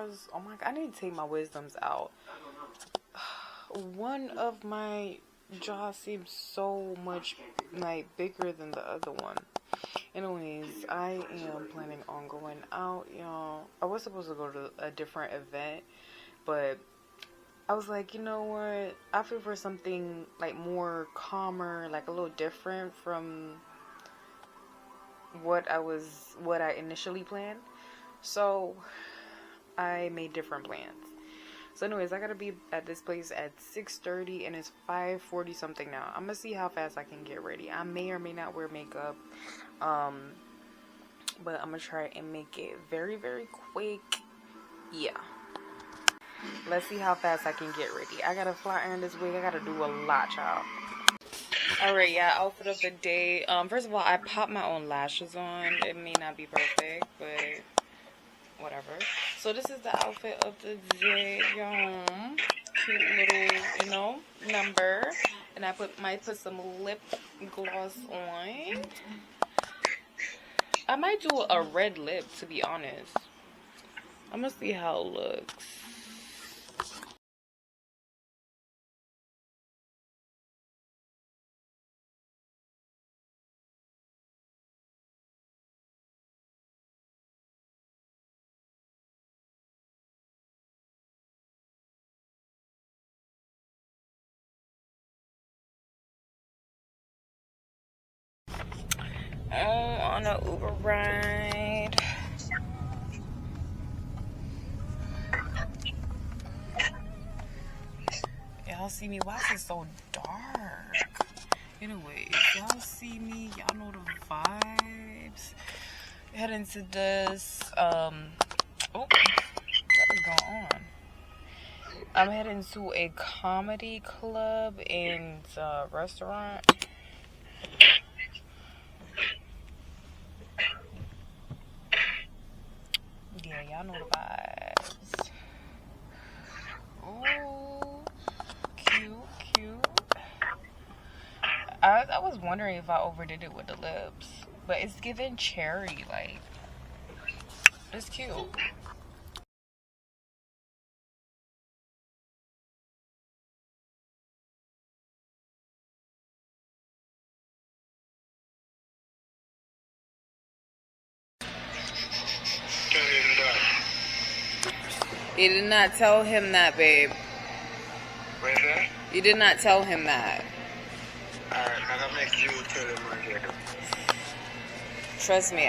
jaws. Oh my god, I need to take my wisdoms out. One of my jaws seems so much like bigger than the other one. Anyways, I am planning on going out, y'all. I was supposed to go to a different event, but I was like, you know what? I feel for something like more calmer, like a little different from what I initially planned. So I made different plans. So anyways, I gotta be at this place at 6:30 and it's 5:40 something now. I'm gonna see how fast I can get ready. I may or may not wear makeup. But I'm gonna try and make it very, very quick. Yeah. Let's see how fast I can get ready. I gotta fly iron this wig. I gotta do a lot, y'all. Alright, yeah, outfit of the day. First of all, I popped my own lashes on. It may not be perfect, but whatever. So this is the outfit of the day, y'all. Cute little, number. And I might put some lip gloss on. I might do a red lip, to be honest. I'm gonna see how it looks. On an Uber ride. Y'all see me? Why is it so dark? Anyways, y'all see me? Y'all know the vibes. Heading to this, what is going on? I'm heading to a comedy club and restaurant. Yeah, y'all know the vibes. Ooh, cute. I was wondering if I overdid it with the lips, but it's giving cherry, like, it's cute. You did not tell him that, babe. What is that? You did not tell him that. Alright, I gotta make you tell him right here. Trust me,